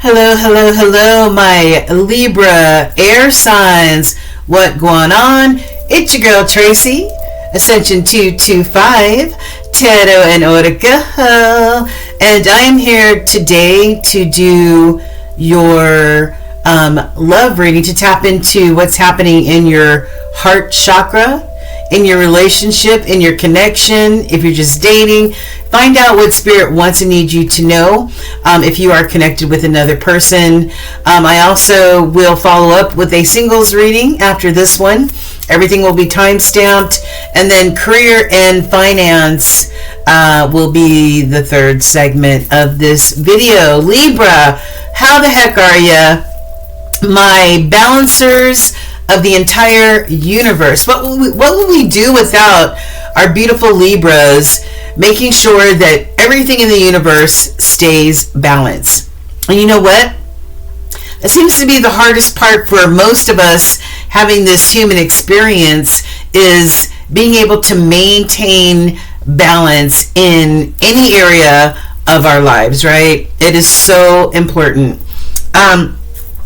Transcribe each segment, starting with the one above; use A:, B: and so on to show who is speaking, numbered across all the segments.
A: Hello, hello, hello, my Libra air signs. What going on? It's your girl Tracy, Ascension 225, Tarot and Oracle, and I am here today to do your love reading, to tap into what's happening in your heart chakra, in your relationship, in your connection. If you're just dating, find out what Spirit wants and needs you to know. If you are connected with another person, I also will follow up with a singles reading after this one. Everything will be time stamped, and then career and finance will be the third segment of this video. Libra, how the heck are ya? My balancers of the entire universe. What will we do without our beautiful Libras making sure that everything in the universe stays balanced? And you know what? It seems to be the hardest part for most of us having this human experience, is being able to maintain balance in any area of our lives, right? It is so important.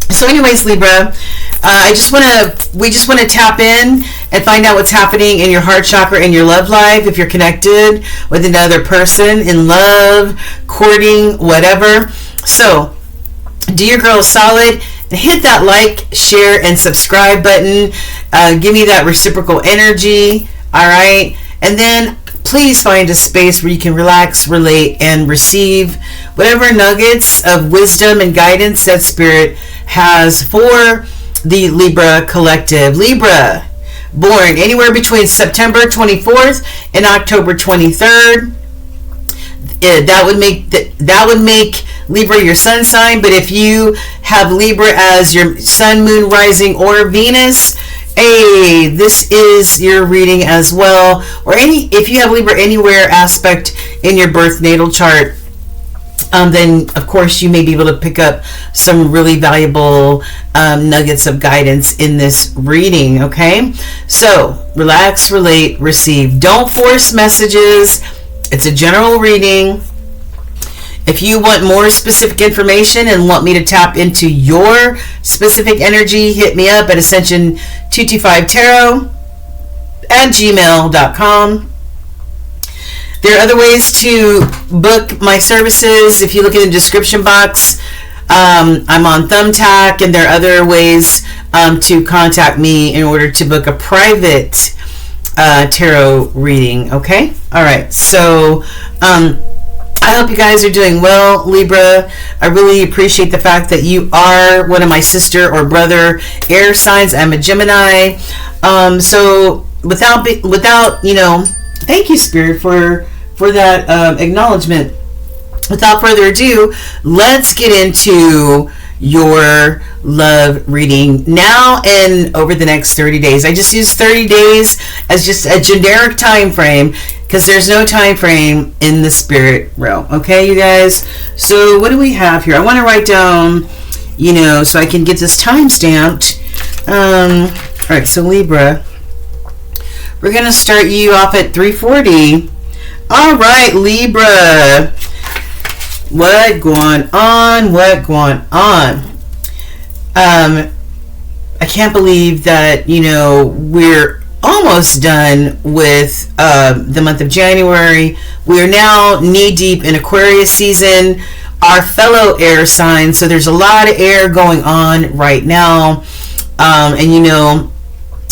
A: So anyways, Libra, we just want to tap in and find out what's happening in your heart chakra, in your love life, if you're connected with another person, in love, courting, whatever. So do your girl solid and hit that like, share, and subscribe button. Give me that reciprocal energy, all right? And then please find a space where you can relax, relate, and receive whatever nuggets of wisdom and guidance that Spirit has for the Libra collective. Libra, born anywhere between September 24th and October 23rd. That would make Libra your sun sign. But if you have Libra as your sun, moon, rising, or Venus, hey, this is your reading as well. Or if you have Libra anywhere aspect in your birth natal chart, then of course you may be able to pick up some really valuable nuggets of guidance in this reading. Okay, so relax, relate, receive. Don't force messages. It's a general reading. If you want more specific information and want me to tap into your specific energy, hit me up at ascension225tarot@gmail.com. There are other ways to book my services. If you look in the description box, I'm on Thumbtack, and there are other ways to contact me in order to book a private tarot reading. Okay? All right. So I hope you guys are doing well, Libra. I really appreciate the fact that you are one of my sister or brother air signs. I'm a Gemini. So without thank you, Spirit, for that acknowledgement. Without further ado, let's get into your love reading now and over the next 30 days. I just use 30 days as just a generic time frame because there's no time frame in the spirit realm. Okay, you guys? So what do we have here? I want to write down, so I can get this time stamped. All right, so Libra, we're going to start you off at 340. All right, Libra. What going on? I can't believe that, we're almost done with the month of January. We are now knee-deep in Aquarius season, our fellow air sign. So there's a lot of air going on right now. And,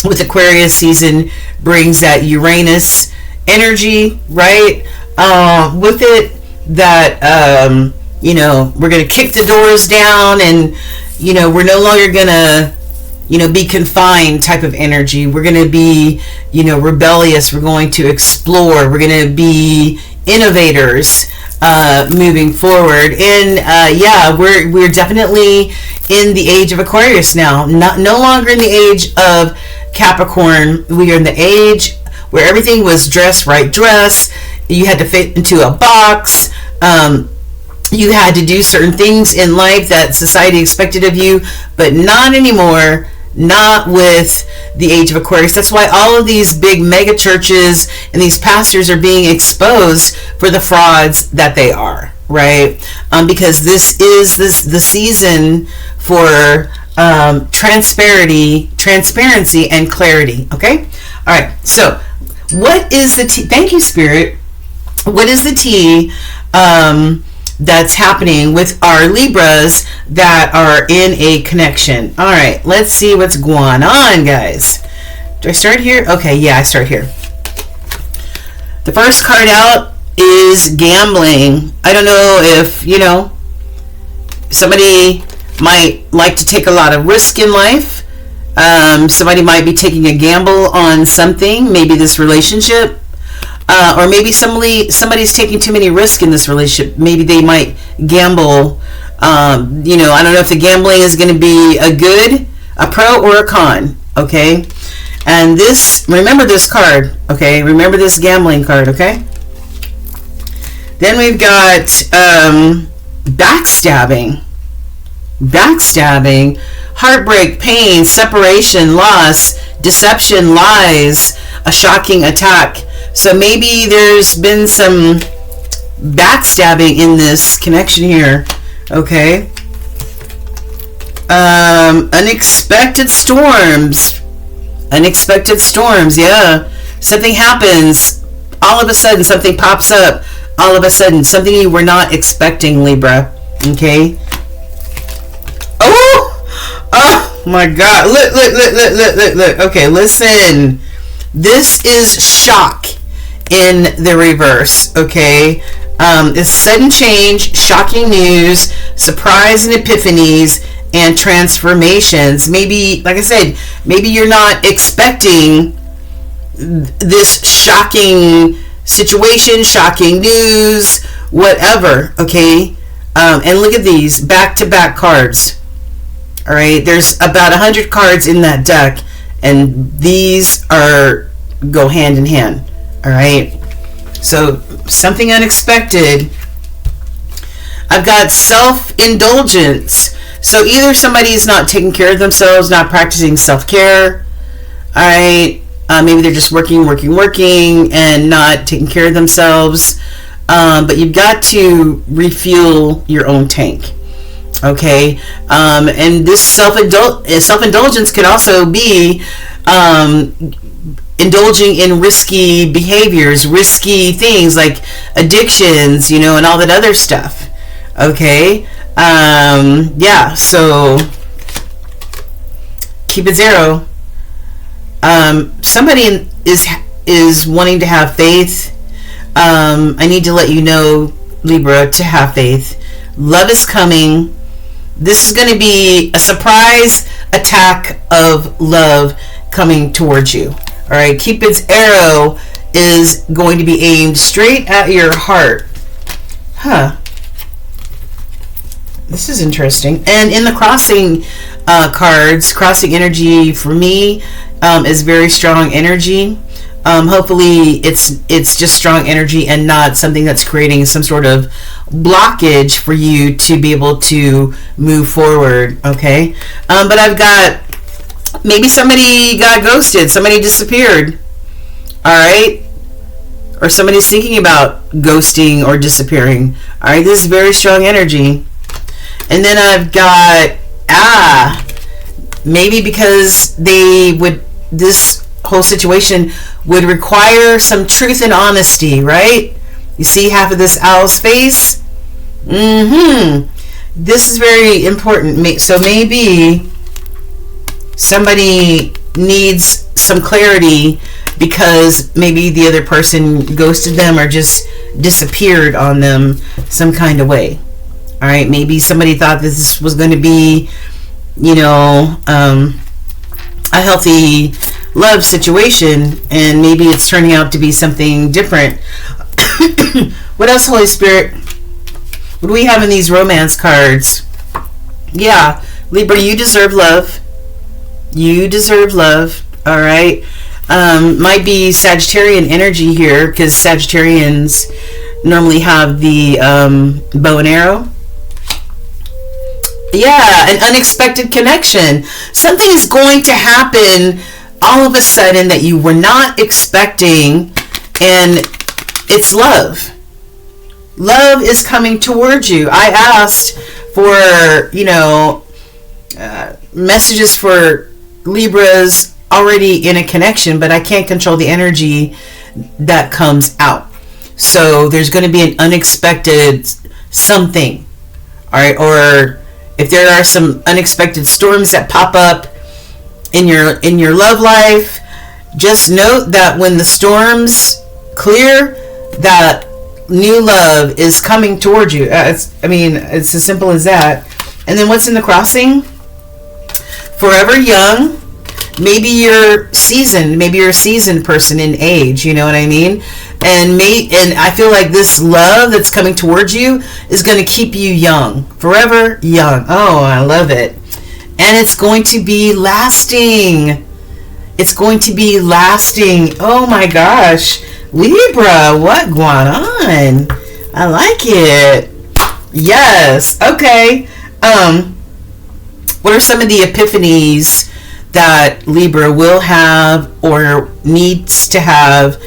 A: with Aquarius season brings that Uranus energy, right? With it, that we're going to kick the doors down, and we're no longer going to be confined type of energy. We're going to be rebellious. We're going to explore. We're going to be innovators moving forward. And we're definitely in the age of Aquarius now, no longer in the age of Capricorn. We are in the age where everything was dress. You had to fit into a box. You had to do certain things in life that society expected of you, but not anymore. Not with the age of Aquarius. That's why all of these big mega churches and these pastors are being exposed for the frauds that they are. right? Because this is the season for transparency and clarity. Okay. All right. So what is the tea? Thank you, Spirit. What is the tea that's happening with our Libras that are in a connection? All right, let's see what's going on, guys. Do I start here? Okay, yeah, I start here. The first card out is gambling. I don't know if, somebody might like to take a lot of risk in life. Somebody might be taking a gamble on something, maybe this relationship. Or maybe somebody's taking too many risks in this relationship. Maybe they might gamble. I don't know if the gambling is going to be a pro or a con. Okay. And remember this card. Okay. Remember this gambling card. Okay. Then we've got backstabbing, heartbreak, pain, separation, loss, deception, lies, a shocking attack. So maybe there's been some backstabbing in this connection here. Okay. Unexpected storms. Yeah. Something happens. All of a sudden, something pops up. All of a sudden, something you were not expecting, Libra. Okay. Oh my God. Look. Okay, listen. This is shock in the reverse, okay? It's sudden change, shocking news, surprise and epiphanies, and transformations. Maybe, like I said, maybe you're not expecting this shocking situation, shocking news, whatever, okay? And look at these back-to-back cards. All right, there's about 100 cards in that deck, and these go hand in hand. All right, so something unexpected. I've got self-indulgence. So either somebody's not taking care of themselves, not practicing self-care. All right, maybe they're just working, and not taking care of themselves. But you've got to refuel your own tank. Okay, and this self-indulgence could also be indulging in risky behaviors, risky things like addictions, and all that other stuff. Okay, yeah. So keep it zero. Somebody is wanting to have faith. I need to let you know, Libra, to have faith. Love is coming. This is going to be a surprise attack of love coming towards you. All right, Cupid's arrow is going to be aimed straight at your heart. This is interesting. And in the crossing cards, crossing energy for me is very strong energy. Hopefully it's just strong energy and not something that's creating some sort of blockage for you to be able to move forward. Okay, but I've got maybe somebody got ghosted, somebody disappeared. All right, or somebody's thinking about ghosting or disappearing. All right, this is very strong energy. And then I've got maybe because this whole situation would require some truth and honesty, right? You see half of this owl's face? This is very important. So maybe somebody needs some clarity because maybe the other person ghosted them or just disappeared on them some kind of way. All right, maybe somebody thought this was going to be, a healthy love situation, and maybe it's turning out to be something different. What else, Holy Spirit? What do we have in these romance cards? Yeah, Libra, you deserve love. You deserve love. All right. Might be Sagittarian energy here because Sagittarians normally have the bow and arrow. Yeah, an unexpected connection. Something is going to happen all of a sudden that you were not expecting, and it's love. love is coming towards you. I asked for, messages for Libras already in a connection, but I can't control the energy that comes out. So there's going to be an unexpected something, all right? Or if there are some unexpected storms that pop up in your love life, just note that when the storms clear, that new love is coming towards you. It's as simple as that. And then what's in the crossing? Forever young. Maybe you're seasoned. Maybe you're a seasoned person in age. You know what I mean? And I feel like this love that's coming towards you is going to keep you young. Forever young. Oh, I love it. And it's going to be lasting. It's going to be lasting. Oh my gosh. Libra, what going on? I like it. Yes. Okay. What are some of the epiphanies that Libra will have or needs to have,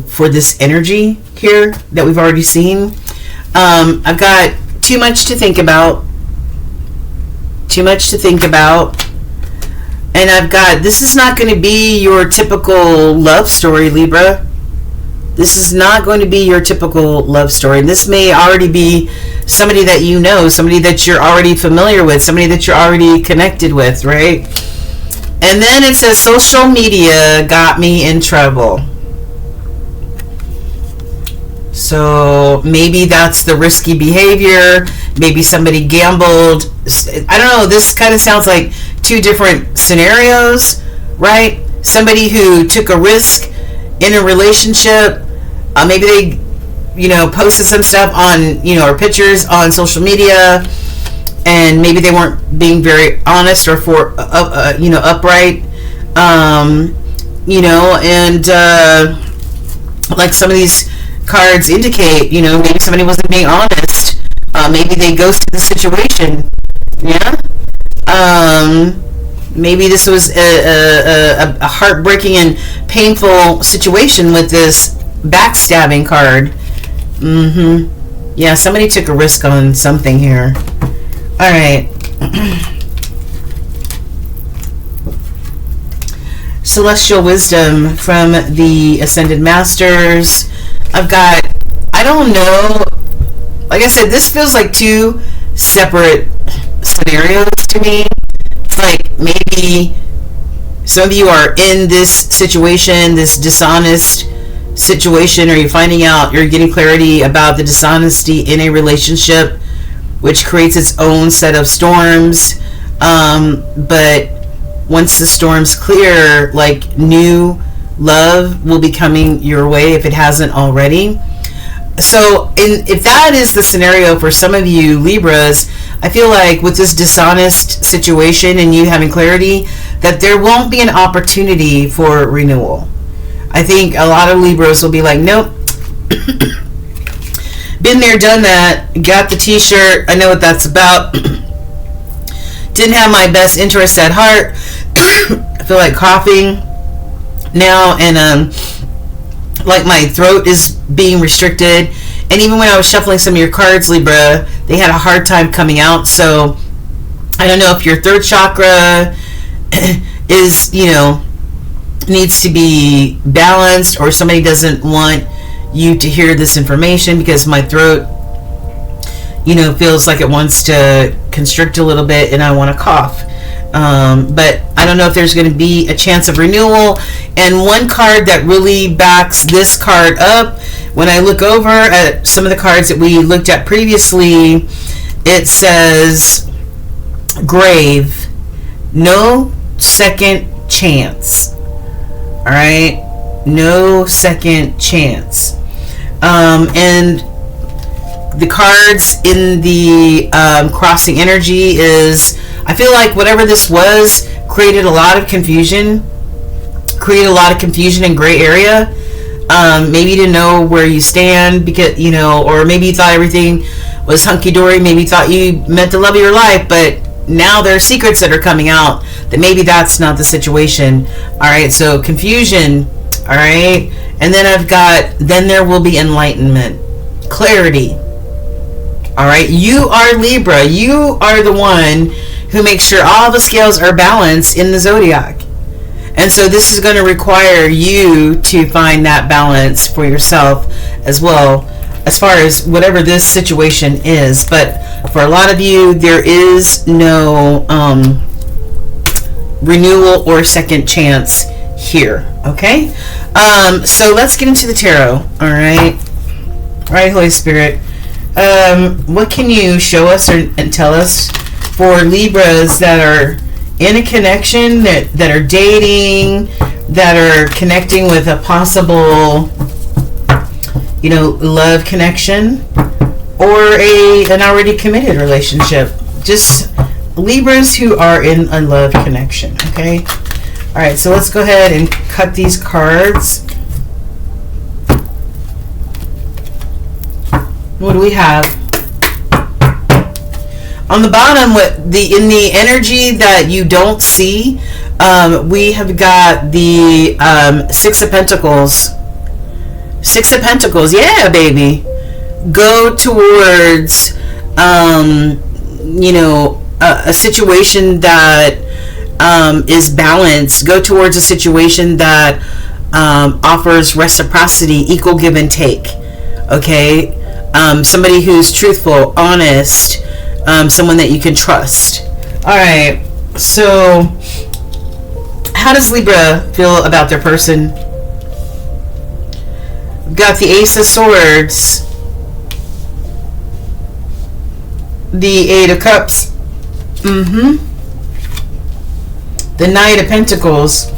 A: for this energy here that we've already seen? I've got too much to think about. And I've got, this is not going to be your typical love story, Libra. This is not going to be your typical love story. This may already be somebody that you know, somebody that you're already familiar with, somebody that you're already connected with, right? And then it says, social media got me in trouble. So maybe that's the risky behavior. Maybe somebody gambled. I don't know. This kind of sounds like two different scenarios, right? Somebody who took a risk in a relationship. Maybe they, posted some stuff on, or pictures on social media, and maybe they weren't being very honest or upright. And like some of these cards indicate, maybe somebody wasn't being honest. Maybe they ghosted the situation. Yeah. Maybe this was a heartbreaking and painful situation with this backstabbing card. Yeah, somebody took a risk on something here. All right. Celestial wisdom from the Ascended Masters. I've got, I don't know, like I said, this feels like two separate scenarios to me. It's like maybe some of you are in this situation, this dishonest situation, or you're finding out, you're getting clarity about the dishonesty in a relationship, which creates its own set of storms. But once the storms clear, like new love will be coming your way if it hasn't already. So if that is the scenario for some of you Libras, I feel like with this dishonest situation and you having clarity, that there won't be an opportunity for renewal. I think a lot of Libras will be like, nope. Been there, done that. Got the t-shirt. I know what that's about. Didn't have my best interests at heart. I feel like coughing now, and like my throat is being restricted. And even when I was shuffling some of your cards, Libra, they had a hard time coming out. So I don't know if your third chakra is, needs to be balanced, or somebody doesn't want you to hear this information because my throat, feels like it wants to constrict a little bit and I want to cough. But I don't know if there's going to be a chance of renewal. And one card that really backs this card up, when I look over at some of the cards that we looked at previously, it says grave, no second chance. All right, no second chance. And the cards in the crossing energy is, I feel like whatever this was created a lot of confusion and gray area. Maybe you didn't know where you stand because, or maybe you thought everything was hunky-dory. Maybe you thought you met the love of your life, but now there are secrets that are coming out that maybe that's not the situation. All right, so confusion. All All right. And then I've got, then there will be enlightenment, clarity. All right. You are Libra. You are the one who makes sure all the scales are balanced in the zodiac. And so this is going to require you to find that balance for yourself as well, as far as whatever this situation is. But for a lot of you, there is no renewal or second chance here. Okay? So let's get into the tarot. All right? All right, Holy Spirit. What can you show us and tell us for Libras that are in a connection, that are dating, that are connecting with a possible, you know, love connection, or an already committed relationship? Just Libras who are in a love connection. Okay? All right, so let's go ahead and cut these cards. What do we have? On the bottom, in the energy that you don't see, we have got the Six of Pentacles. Six of Pentacles, yeah, baby. Go towards, you know, a situation that is balanced. Go towards a situation that offers reciprocity, equal give and take. Okay, somebody who's truthful, honest. Someone that you can trust. All right. So, how does Libra feel about their person? We've got the Ace of Swords, the Eight of Cups, the Knight of Pentacles,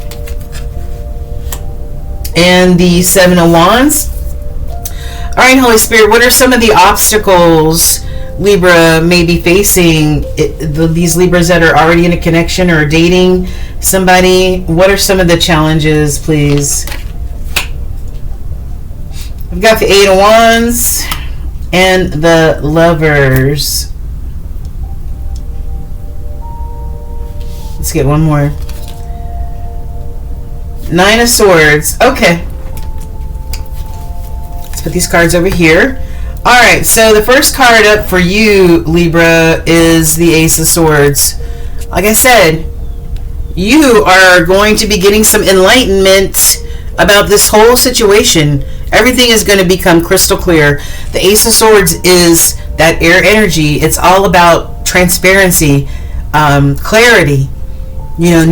A: and the Seven of Wands. All right, Holy Spirit, what are some of the obstacles Libra may be facing? These Libras that are already in a connection or dating somebody, what are some of the challenges, please? We've got the Eight of Wands and the Lovers. Let's get one more. Nine of Swords. Okay. Let's put these cards over here. Alright, so the first card up for you, Libra, is the Ace of Swords. Like I said, you are going to be getting some enlightenment about this whole situation. Everything is going to become crystal clear. The Ace of Swords is that air energy. It's all about transparency, clarity. You know,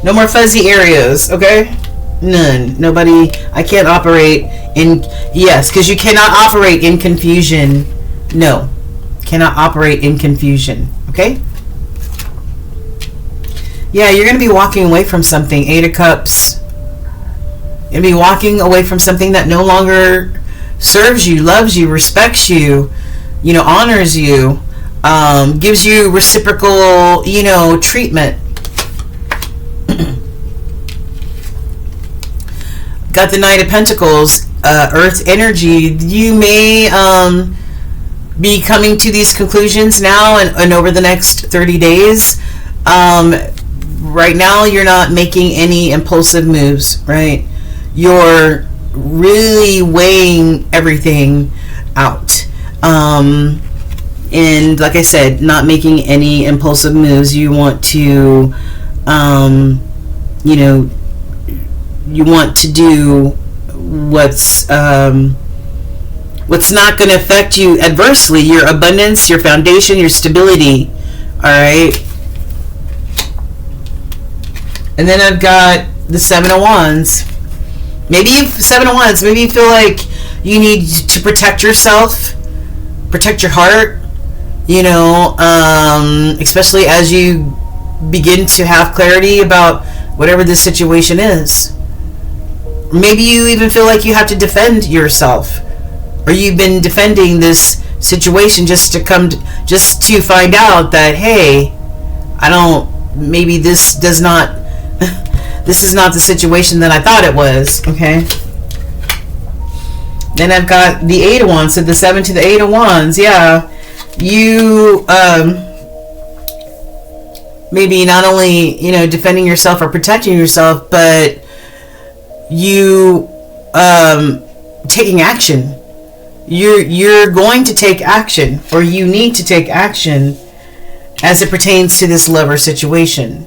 A: no more fuzzy areas, okay? None. Nobody. I can't operate in, yes, because you cannot operate in confusion. No, cannot operate in confusion. Okay? Yeah, you're going to be walking away from something. Eight of Cups. You're going to be walking away from something that no longer serves you, loves you, respects you, you know, honors you, gives you reciprocal, you know, treatment. Got the Knight of Pentacles, Earth energy. You may be coming to these conclusions now and over the next 30 days. Right now, you're not making any impulsive moves, right? You're really weighing everything out. And like I said, not making any impulsive moves. You want to, you know, you want to do what's not going to affect you adversely. Your abundance, your foundation, your stability. All right. And then I've got the Seven of Wands. Maybe Seven of Wands. Maybe you feel like you need to protect yourself, protect your heart. You know, especially as you begin to have clarity about whatever this situation is. Maybe you even feel like you have to defend yourself, or you've been defending this situation just to find out that, hey, maybe this is not the situation that I thought it was. Okay. Then I've got the Eight of Wands, so the 7 to the 8 of Wands. Yeah, you maybe not only, defending yourself or protecting yourself, but you taking action. You're going to take action, or you need to take action as it pertains to this lover situation.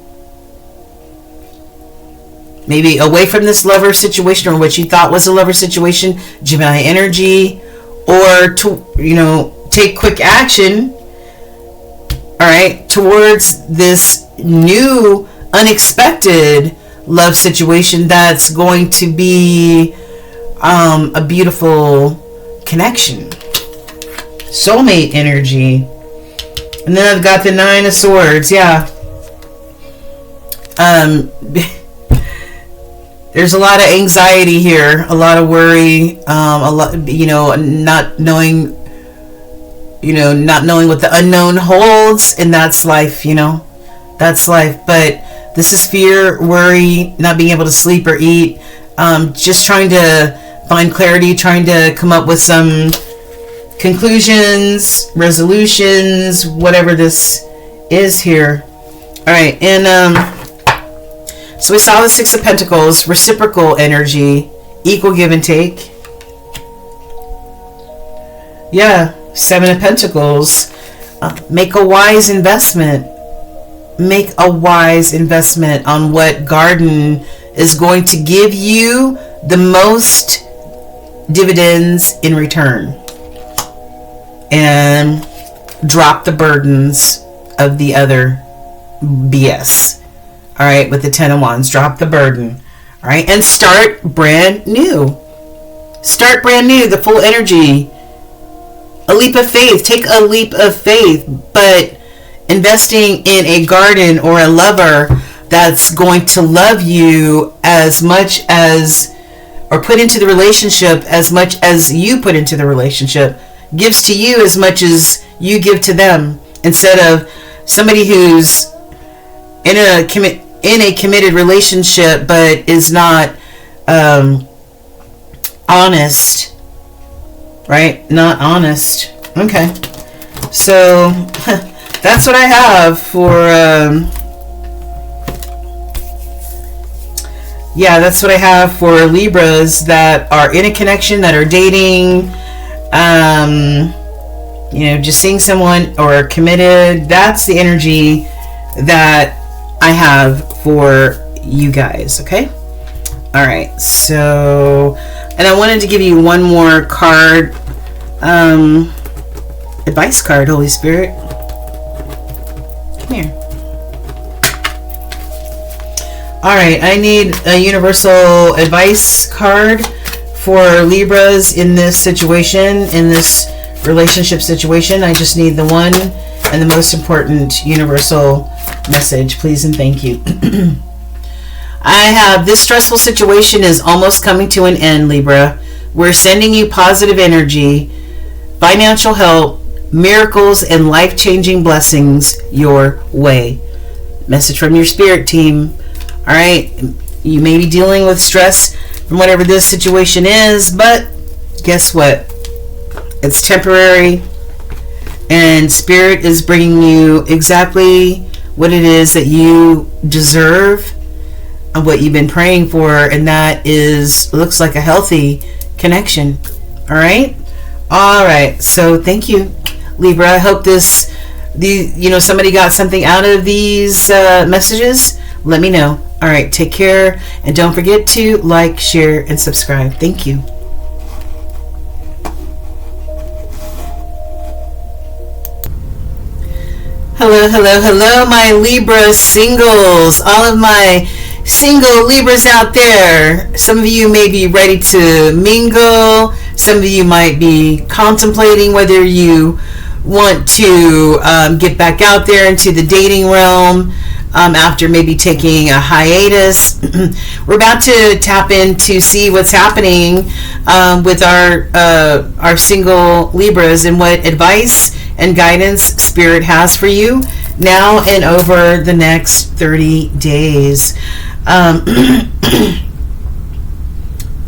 A: Maybe away from this lover situation, or what you thought was a lover situation, Gemini energy, or to take quick action, all right, towards this new unexpected love situation that's going to be a beautiful connection, soulmate energy. And then I've got the Nine of Swords. Yeah. There's a lot of anxiety here, a lot of worry, a lot, not knowing what the unknown holds, and that's life, that's life. But this is fear, worry, not being able to sleep or eat, just trying to find clarity, trying to come up with some conclusions, resolutions, whatever this is here. All right, and so we saw the Six of Pentacles, reciprocal energy, equal give and take. Yeah, Seven of Pentacles. Make a wise investment. Make a wise investment on what garden is going to give you the most dividends in return. And drop the burdens of the other BS. All right, with the Ten of Wands, drop the burden. All right, and start brand new. Start brand new, the full energy. A leap of faith. Take a leap of faith, but investing in a garden or a lover that's going to love you as much as, or put into the relationship as much as you put into the relationship, gives to you as much as you give to them, instead of somebody who's in a committed relationship but is not honest, right? Not honest. Okay, so that's what I have for that's what I have for Libras that are in a connection, that are dating, just seeing someone or committed. That's the energy that I have for you guys. Okay, all right, so, and I wanted to give you one more card, advice card. Holy Spirit, come here. All right, I need a universal advice card for Libras in this situation, in this relationship situation. I just need the one and the most important universal message, please and thank you. I have, this stressful situation is almost coming to an end, Libra. We're sending you positive energy, financial help, miracles, and life-changing blessings your way. Message from your spirit team. All right, you may be dealing with stress from whatever this situation is, but guess what? It's temporary, and Spirit is bringing you exactly what it is that you deserve and what you've been praying for, and that is, looks like a healthy connection. All right, so thank you, Libra. I hope somebody got something out of these messages. Let me know. All right, take care, and don't forget to like, share, and subscribe. Thank you. Hello, my Libra singles. All of my single Libras out there. Some of you may be ready to mingle. Some of you might be contemplating whether you want to get back out there into the dating realm after maybe taking a hiatus. We're about to tap in to see what's happening with our single Libras and what advice and guidance Spirit has for you now and over the next 30 days.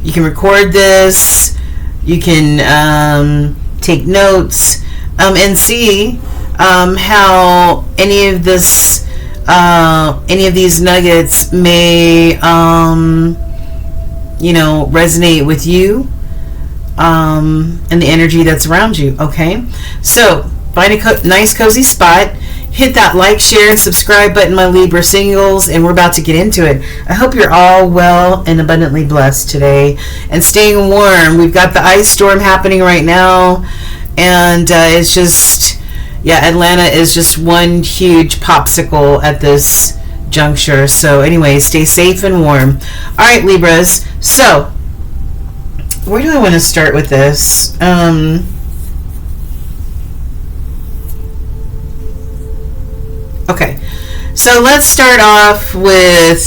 A: You can record this, you can take notes, and see how any of this any of these nuggets may, resonate with you, and the energy that's around you. Okay, so find a nice cozy spot, hit that like, share, and subscribe button, my Libra singles, and we're about to get into it. I hope you're all well and abundantly blessed today and staying warm. We've got the ice storm happening right now, and it's just, Atlanta is just one huge popsicle at this juncture. So anyway, stay safe and warm. All right, Libras. So where do I want to start with this? Okay, so let's start off with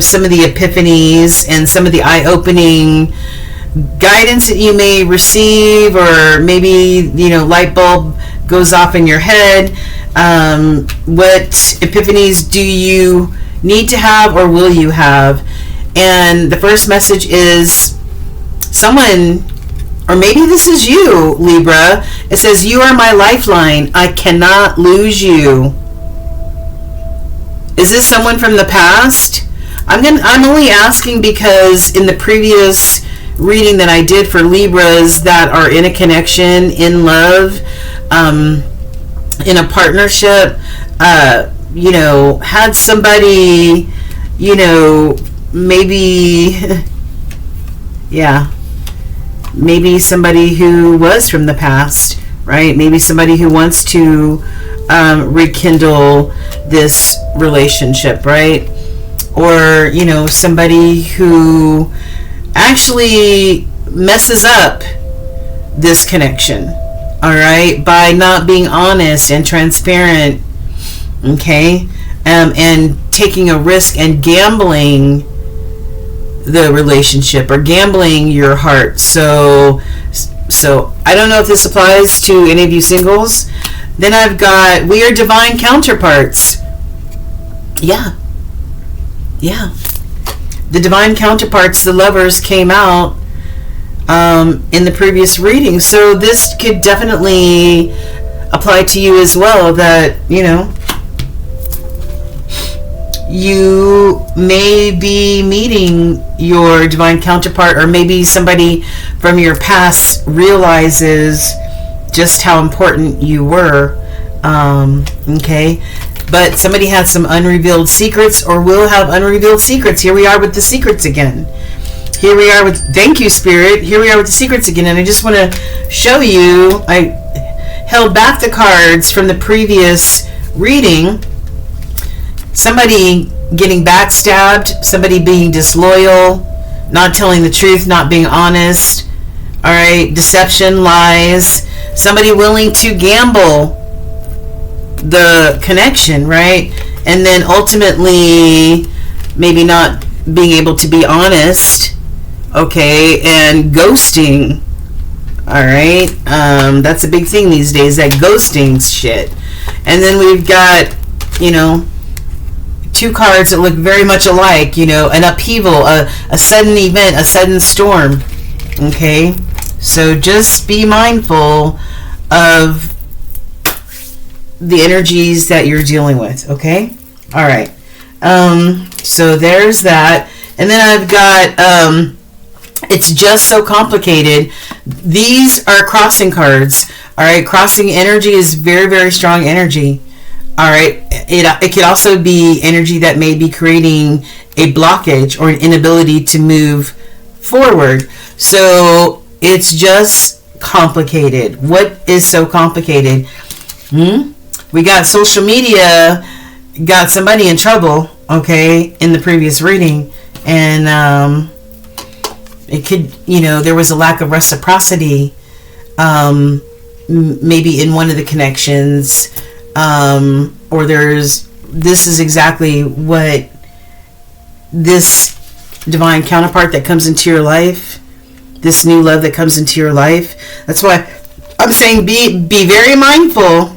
A: some of the epiphanies and some of the eye-opening guidance that you may receive, or maybe, light bulb goes off in your head. What epiphanies do you need to have, or will you have? And the first message is someone, or maybe this is you, Libra. It says, "You are my lifeline. I cannot lose you." Is this someone from the past? I'm only asking because in the previous reading that I did for Libras that are in a connection, in love, in a partnership, had somebody, maybe, maybe somebody who was from the past, right? Maybe somebody who wants to rekindle this relationship, right? Or, somebody who actually messes up this connection, all right, by not being honest and transparent, okay, and taking a risk and gambling the relationship, or gambling your heart. So I don't know if this applies to any of you singles. Then I've got, we are divine counterparts. Yeah. The divine counterparts, the lovers, came out in the previous reading. So this could definitely apply to you as well, that, you may be meeting your divine counterpart, or maybe somebody from your past realizes just how important you were, okay? But somebody had some unrevealed secrets, or will have unrevealed secrets. Here we are with the secrets again. Here we are with, thank you, Spirit. Here we are with the secrets again. And I just want to show you, I held back the cards from the previous reading. Somebody getting backstabbed, somebody being disloyal, not telling the truth, not being honest, all right, deception, lies, somebody willing to gamble the connection, right? And then ultimately maybe not being able to be honest, okay, and ghosting, all right? That's a big thing these days, that ghosting shit. And then we've got, two cards that look very much alike, an upheaval, a sudden event, a sudden storm, okay? So just be mindful of the energies that you're dealing with, okay? All right. So there's that. And then I've got, it's just so complicated. These are crossing cards, all right? Crossing energy is very, very strong energy, all right? It could also be energy that may be creating a blockage or an inability to move forward. So it's just complicated. What is so complicated? We got social media got somebody in trouble, okay, in the previous reading, and it could, there was a lack of reciprocity, maybe in one of the connections, or this is exactly what this divine counterpart that comes into your life, this new love that comes into your life. That's why I'm saying be very mindful,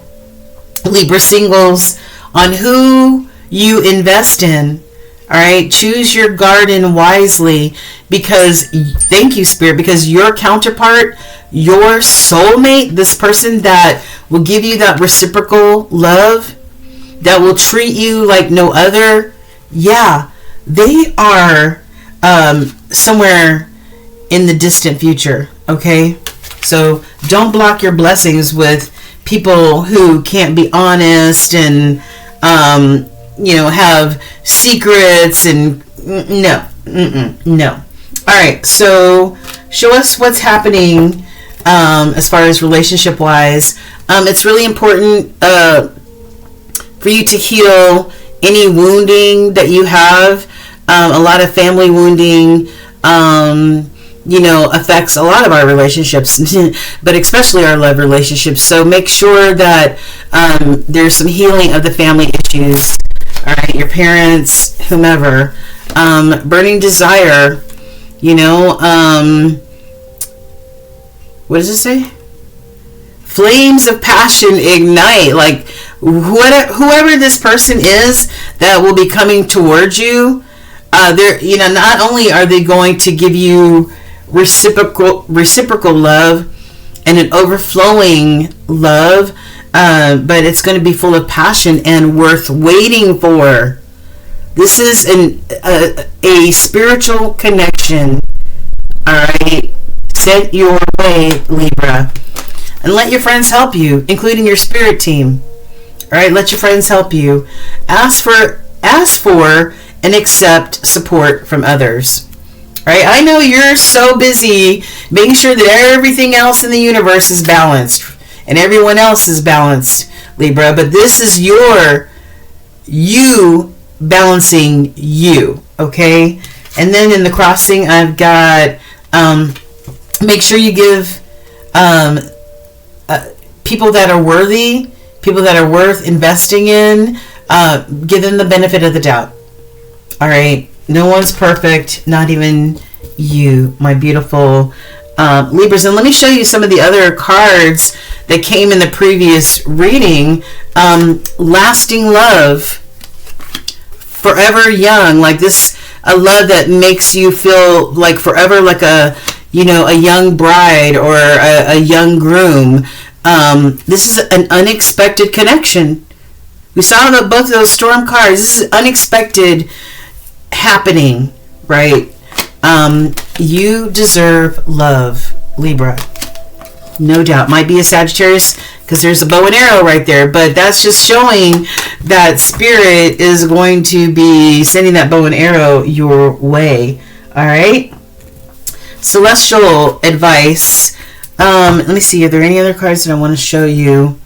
A: Libra singles, on who you invest in. All right, choose your garden wisely, because, thank you, Spirit, because your counterpart, your soulmate, this person that will give you that reciprocal love, that will treat you like no other, yeah, they are somewhere in the distant future, okay? So don't block your blessings with people who can't be honest and, have secrets and no. All right, so show us what's happening as far as relationship wise. It's really important for you to heal any wounding that you have. A lot of family wounding affects a lot of our relationships, but especially our love relationships. So make sure that there's some healing of the family issues. All right, your parents, whomever. Burning desire, what does it say? Flames of passion ignite. Like whoever this person is that will be coming towards you, not only are they going to give you reciprocal love and an overflowing love, but it's going to be full of passion and worth waiting for. This is a spiritual connection. All right, set your way, Libra, and let your friends help you, including your spirit team. All right, let your friends help you. Ask for and accept support from others. All right, I know you're so busy making sure that everything else in the universe is balanced and everyone else is balanced, Libra, but this is you balancing you, okay? And then in the crossing, I've got make sure you give people that are worthy, people that are worth investing in, give them the benefit of the doubt. All right, no one's perfect, not even you, my beautiful Libras. And let me show you some of the other cards that came in the previous reading. Lasting love, forever young, like this, a love that makes you feel like forever, like a young bride or a young groom. This is an unexpected connection. We saw both of those storm cards. This is unexpected happening, right? You deserve love, Libra. No doubt. Might be a Sagittarius because there's a bow and arrow right there, but that's just showing that Spirit is going to be sending that bow and arrow your way. All right? Celestial advice. Let me see. Are there any other cards that I want to show you?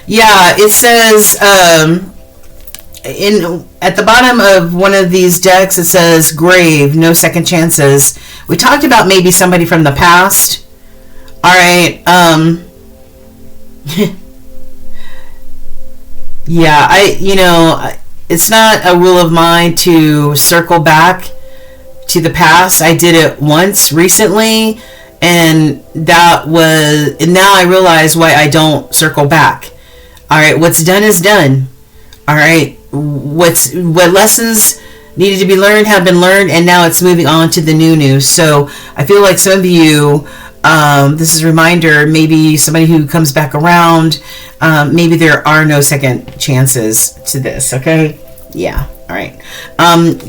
A: It says at the bottom of one of these decks, it says grave, no second chances. We talked about maybe somebody from the past. All right. It's not a rule of mine to circle back to the past. I did it once recently, and now I realize why I don't circle back. All right, what's done is done. All right, what lessons needed to be learned have been learned, and now it's moving on to the new. So I feel like some of you, this is a reminder, maybe somebody who comes back around, maybe there are no second chances to this, okay? Yeah, all right.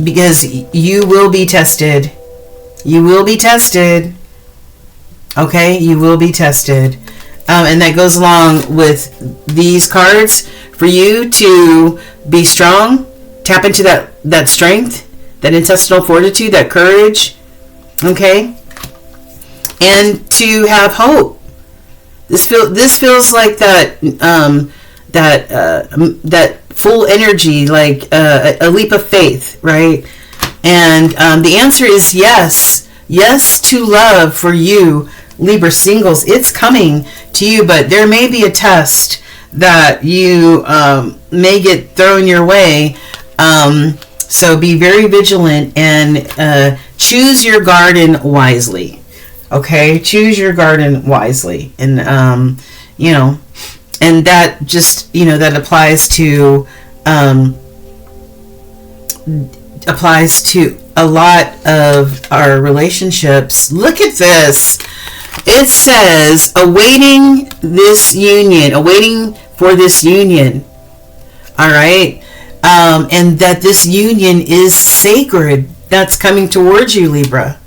A: Because you will be tested. You will be tested. Okay, you will be tested. And that goes along with these cards for you to be strong, tap into that strength, that intestinal fortitude, that courage, okay? And to have hope. This feels like that full energy, like a leap of faith, right? And the answer is yes. Yes to love for you, Libra singles. It's coming to you, but there may be a test that you may get thrown your way. So be very vigilant and choose your garden wisely. Okay, choose your garden wisely, and and that just that applies to a lot of our relationships. Look at this. It says awaiting this union, awaiting for this union. All right. And that this union is sacred. That's coming towards you, Libra.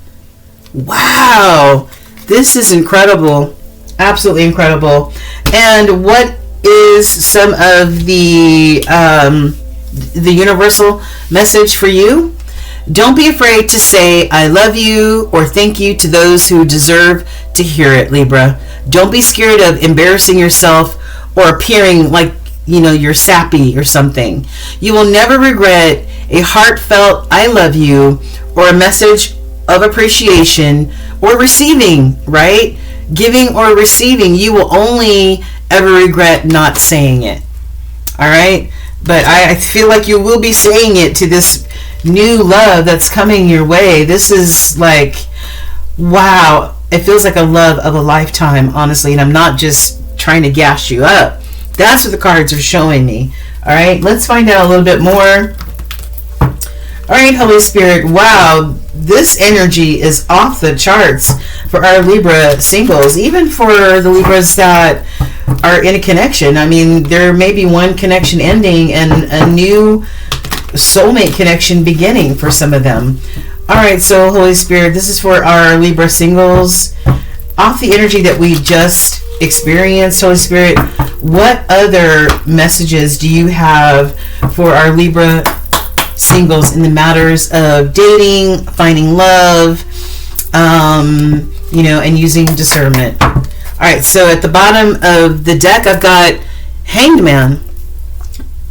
A: Wow. This is incredible. Absolutely incredible. And what is some of the universal message for you? Don't be afraid to say I love you or thank you to those who deserve to hear it, Libra. Don't be scared of embarrassing yourself or appearing like, you're sappy or something. You will never regret a heartfelt I love you or a message of appreciation or receiving, right? Giving or receiving. You will only ever regret not saying it. All right? But I feel like you will be saying it to this new love that's coming your way. This is like, wow. It feels like a love of a lifetime, honestly. And I'm not just trying to gas you up. That's what the cards are showing me. All right, let's find out a little bit more. All right, Holy Spirit. Wow, this energy is off the charts for our Libra singles, even for the Libras that are in a connection. I mean, there may be one connection ending and a new soulmate connection beginning for some of them. All right, so Holy Spirit, this is for our Libra singles. Off the energy that we just experienced, Holy Spirit, what other messages do you have for our Libra singles in the matters of dating, finding love, and using discernment? All right, so at the bottom of the deck, I've got Hanged Man.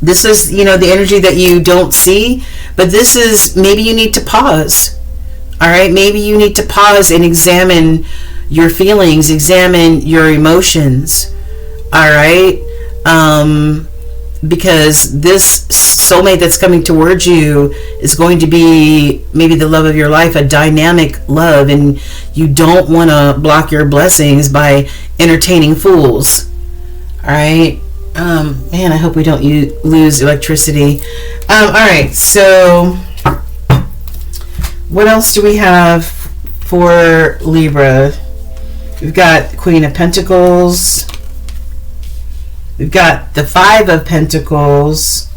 A: This is, the energy that you don't see, but this is maybe you need to pause. All right, maybe you need to pause and examine your feelings, examine your emotions. All right, because this soulmate that's coming towards you is going to be maybe the love of your life, a dynamic love, and you don't want to block your blessings by entertaining fools. All right. Man, I hope we don't lose electricity. All right, so what else do we have for Libra? We've got Queen of Pentacles. We've got the Five of Pentacles.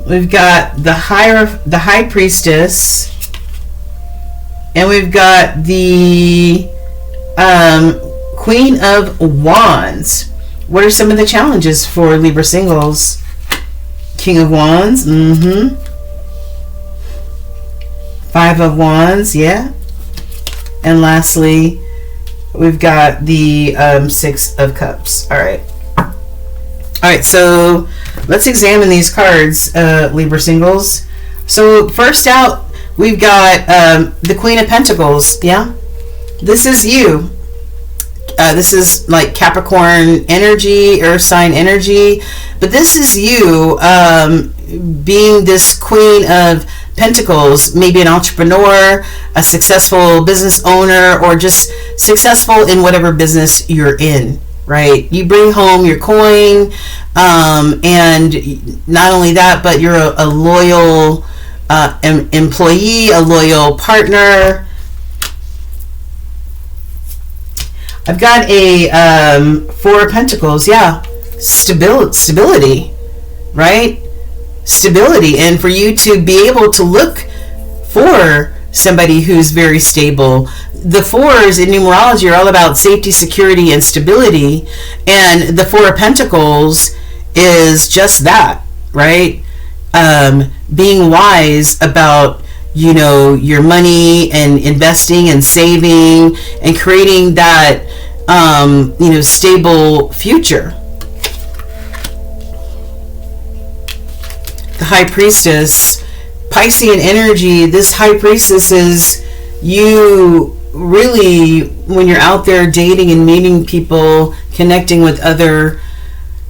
A: We've got the High Priestess. And we've got the Queen of Wands. What are some of the challenges for Libra singles? King of Wands. Five of Wands. Yeah. And lastly, we've got the Six of Cups. All right. All right. So let's examine these cards, Libra singles. So first out, we've got the Queen of Pentacles. Yeah. This is you. This is like Capricorn energy, earth sign energy, but this is you being this Queen of Pentacles, maybe an entrepreneur, a successful business owner, or just successful in whatever business you're in, right? You bring home your coin, and not only that, but you're a loyal employee, a loyal partner. I've got a Four of Pentacles. Yeah, stability, right? Stability, and for you to be able to look for somebody who's very stable. The fours in numerology are all about safety, security, and stability, and the Four of Pentacles is just that, right? Being wise about your money and investing and saving and creating that stable future. The High Priestess, Piscean energy. This High Priestess is you really, when you're out there dating and meeting people, connecting with other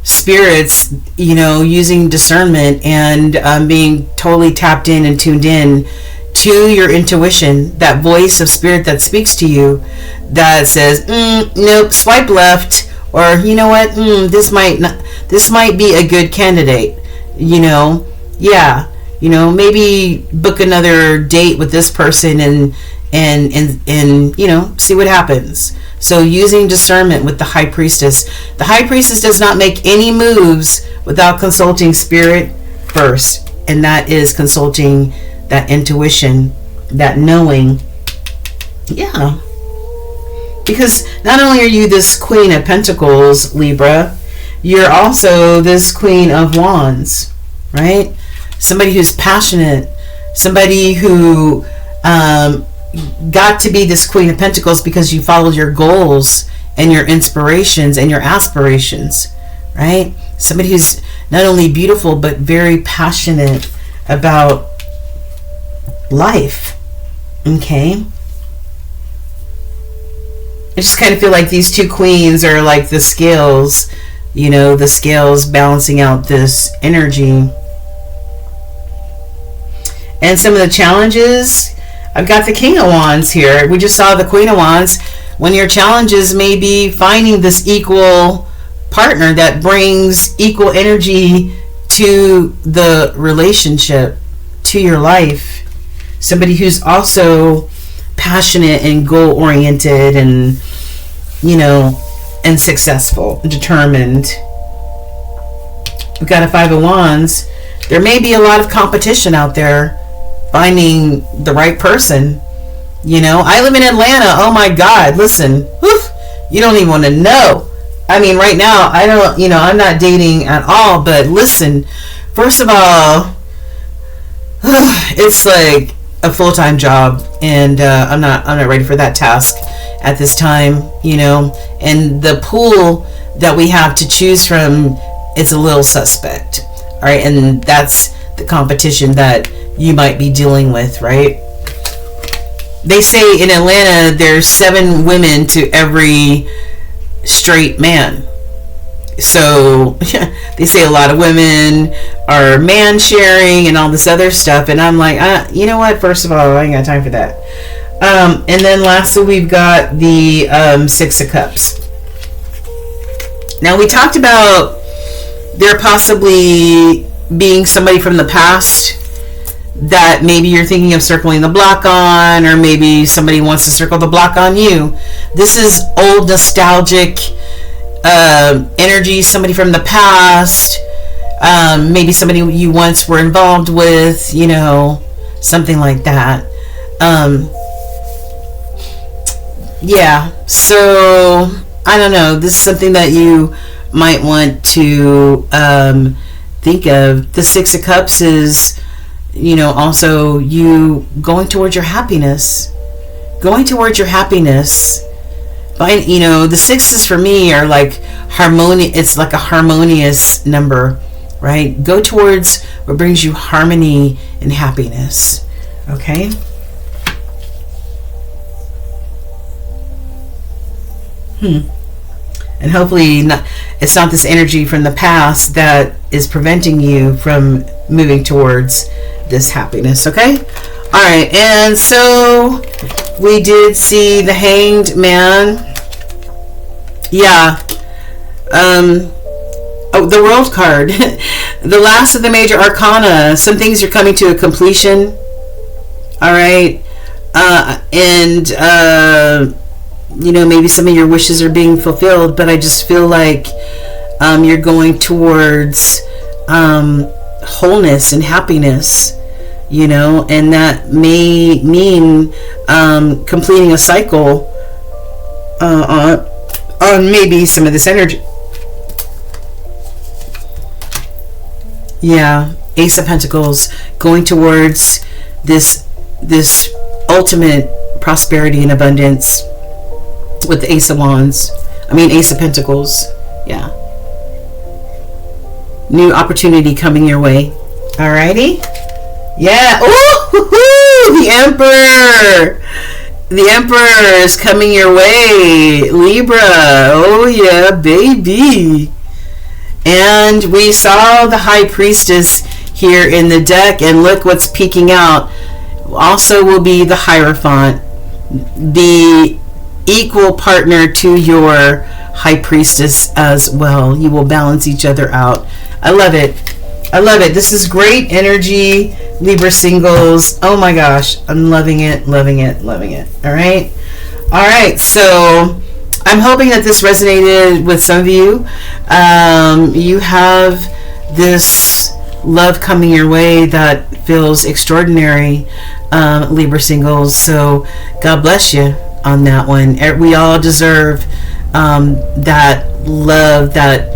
A: spirits, using discernment and being totally tapped in and tuned in to your intuition, that voice of spirit that speaks to you, that says, nope, swipe left, or you know what, this might be a good candidate, maybe book another date with this person and and you know, see what happens. So using discernment with the High Priestess. The High Priestess does not make any moves without consulting Spirit first, and that is consulting that intuition, that knowing. Yeah. Because not only are you this Queen of Pentacles, Libra, you're also this Queen of Wands, right? Somebody who's passionate, somebody who got to be this Queen of Pentacles because you followed your goals and your inspirations and your aspirations, right? Somebody who's not only beautiful but very passionate about life. Okay? I just kind of feel like these two queens are like the scales, you know, the scales balancing out this energy. And some of the challenges, I've got the King of Wands here. We just saw the Queen of Wands. When your challenges may be finding this equal partner that brings equal energy to the relationship, to your life. Somebody who's also passionate and goal-oriented and, you know, and successful, determined. We've got a Five of Wands. There may be a lot of competition out there finding the right person. You know, I live in Atlanta. Oh my God, listen. Whew, you don't even want to know. I mean, right now, I don't, you know, I'm not dating at all, but listen, first of all, it's like a full-time job, and I'm not ready for that task at this time, you know, and the pool that we have to choose from, it's a little suspect. All right, and that's the competition that you might be dealing with, right? They say in Atlanta there's 7 women to every straight man. So they say a lot of women are man sharing and all this other stuff, and I'm like, you know what, first of all, I ain't got time for that. And then lastly, we've got the Six of Cups. Now, we talked about there possibly being somebody from the past that maybe you're thinking of circling the block on, or maybe somebody wants to circle the block on you. This is old nostalgic energy, somebody from the past, maybe somebody you once were involved with, you know, something like that. Yeah, so I don't know, this is something that you might want to think of. The Six of Cups is, you know, also you going towards your happiness. But, you know, the sixes for me are like it's like a harmonious number, right? Go towards what brings you harmony and happiness. Okay? And hopefully it's not this energy from the past that is preventing you from moving towards this happiness. Okay? All right, and so we did see the Hanged Man. Yeah. Oh, the World card. The last of the major arcana. Some things are coming to a completion. All right. And you know, maybe some of your wishes are being fulfilled, but I just feel like you're going towards wholeness and happiness. You know, and that may mean completing a cycle on maybe some of this energy. Yeah, Ace of Pentacles, going towards this ultimate prosperity and abundance with the Ace of Wands. Ace of Pentacles. Yeah. New opportunity coming your way. Alrighty. Yeah. Ooh, the Emperor. The Emperor is coming your way, Libra. Oh yeah, baby. And we saw the High Priestess here in the deck, and look what's peeking out. Also will be the Hierophant, the equal partner to your High Priestess as well. You will balance each other out. I love it. I love it. This is great energy, Libra singles. Oh my gosh, I'm loving it, loving it, loving it. All right. All right. So I'm hoping that this resonated with some of you. You have this love coming your way that feels extraordinary, Libra singles. So God bless you on that one. We all deserve that love that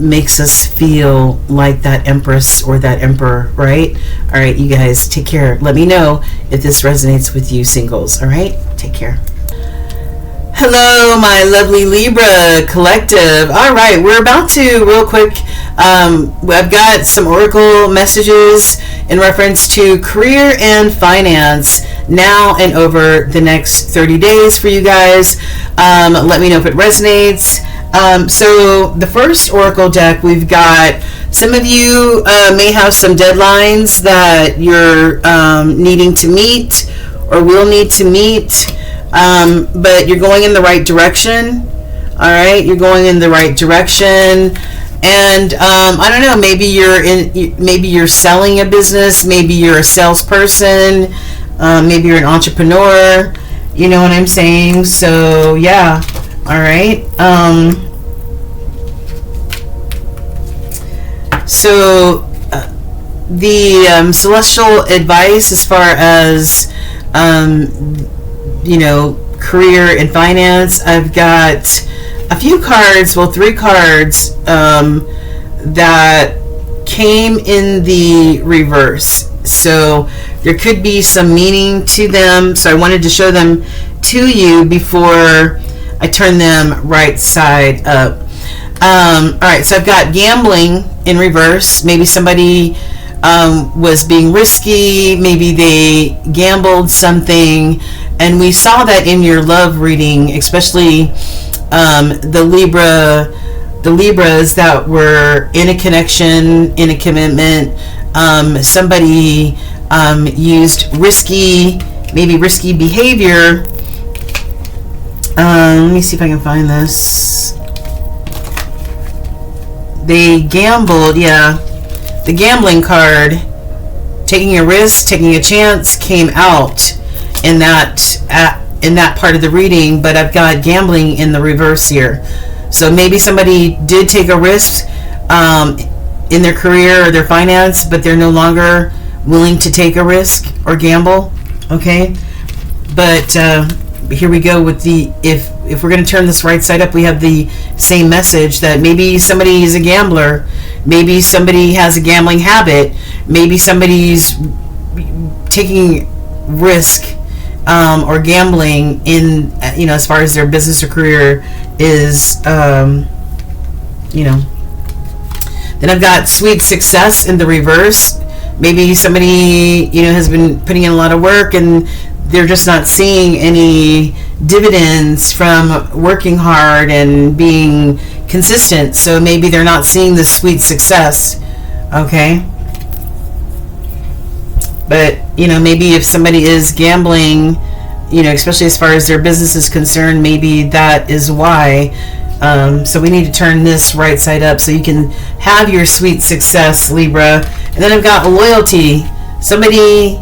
A: makes us feel like that Empress or that Emperor, right? All right, you guys, take care. Let me know if this resonates with you singles. All right, take care. Hello, my lovely Libra collective. All right, we're about to, real quick, I've got some oracle messages in reference to career and finance now and over the next 30 days for you guys. Let me know if it resonates. So the first oracle deck, we've got, some of you may have some deadlines that you're needing to meet or will need to meet, but you're going in the right direction. All right, you're going in the right direction. And I don't know, maybe you're selling a business, maybe you're a salesperson, maybe you're an entrepreneur, you know what I'm saying? So yeah. All right. So the celestial advice as far as career and finance, I've got a few cards, well, 3 cards that came in the reverse. So there could be some meaning to them. So I wanted to show them to you before I turn them right side up. All right, so I've got gambling in reverse. Maybe somebody was being risky. Maybe they gambled something. And we saw that in your love reading, especially the Libras that were in a connection, in a commitment. Somebody used risky behavior. Let me see if I can find this. They gambled, yeah. The gambling card, taking a risk, taking a chance, came out in that part of the reading, but I've got gambling in the reverse here. So maybe somebody did take a risk in their career or their finance, but they're no longer willing to take a risk or gamble. Okay, but here we go with the, if we're going to turn this right side up, we have the same message that maybe somebody is a gambler, maybe somebody has a gambling habit, maybe somebody's taking risk or gambling in, as far as their business or career is, Then I've got sweet success in the reverse. Maybe somebody, has been putting in a lot of work and they're just not seeing any dividends from working hard and being consistent. So maybe they're not seeing the sweet success. Okay. But, maybe if somebody is gambling, especially as far as their business is concerned, maybe that is why. So we need to turn this right side up so you can have your sweet success, Libra. And then I've got loyalty. Somebody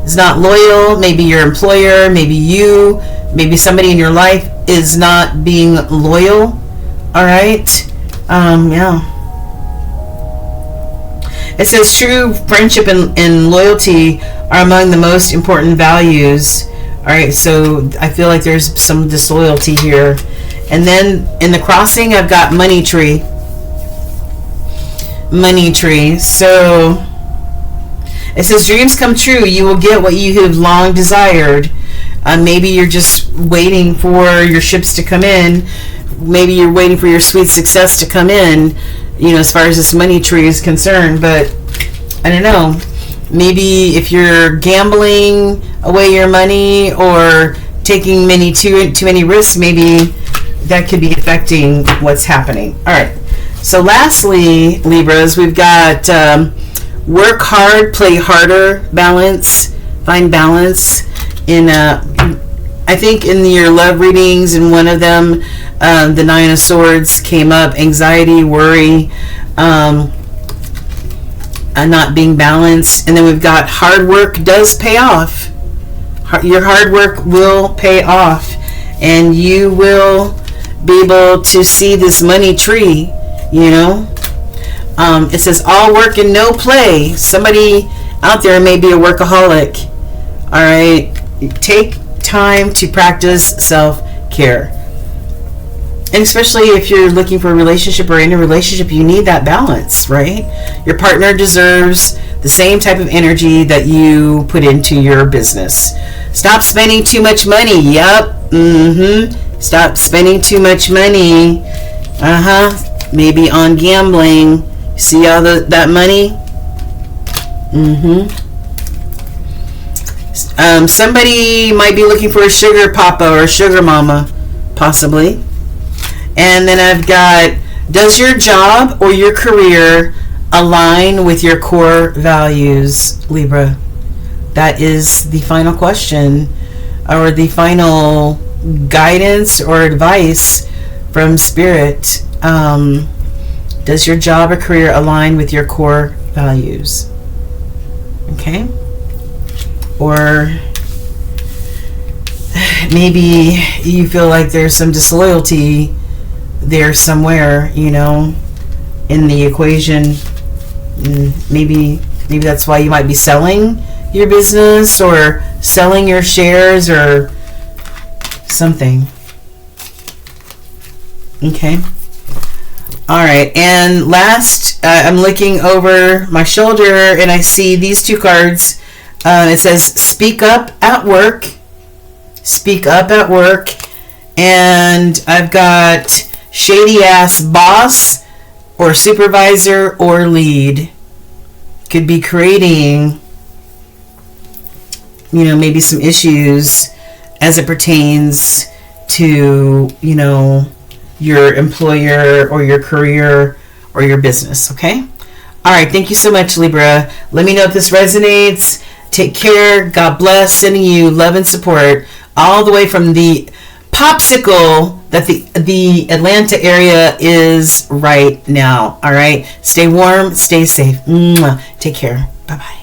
A: is not loyal. Maybe your employer, maybe you, maybe somebody in your life is not being loyal. All right. Yeah. It says true friendship and loyalty are among the most important values. All right. So I feel like there's some disloyalty here. And then in the crossing, I've got money tree. Money tree. So it says dreams come true. You will get what you have long desired. Maybe you're just waiting for your ships to come in. Maybe you're waiting for your sweet success to come in, as far as this money tree is concerned. But I don't know. Maybe if you're gambling away your money or taking too many risks, maybe that could be affecting what's happening. All right. So lastly, Libras, we've got work hard, play harder, balance, find balance in I I think in your love readings, in one of them, the Nine of Swords came up, anxiety, worry, not being balanced. And then we've got hard work does pay off. Your hard work will pay off, and you will be able to see this money tree, you know. It says all work and no play. Somebody out there may be a workaholic. All right, take time to practice self-care, and especially if you're looking for a relationship or in a relationship, you need that balance, right? Your partner deserves the same type of energy that you put into your business. Stop spending too much money. Yep. Stop spending too much money. Maybe on gambling. See all that money? Somebody might be looking for a sugar papa or a sugar mama, possibly. And then I've got, does your job or your career align with your core values, Libra? That is the final question, or the final guidance or advice from Spirit. Does your job or career align with your core values? Okay. Or maybe you feel like there's some disloyalty there somewhere, you know, in the equation. Maybe that's why you might be selling your business or selling your shares or something. Okay. All right. And last, I'm looking over my shoulder and I see these two cards. It says speak up at work. Speak up at work. And I've got shady ass boss or supervisor or lead. Could be creating, you know, maybe some issues as it pertains to, you know, your employer or your career or your business. Okay. All right. Thank you so much, Libra. Let me know if this resonates. Take care. God bless. Sending you love and support all the way from the popsicle that the Atlanta area is right now. All right. Stay warm. Stay safe. Mwah. Take care. Bye-bye.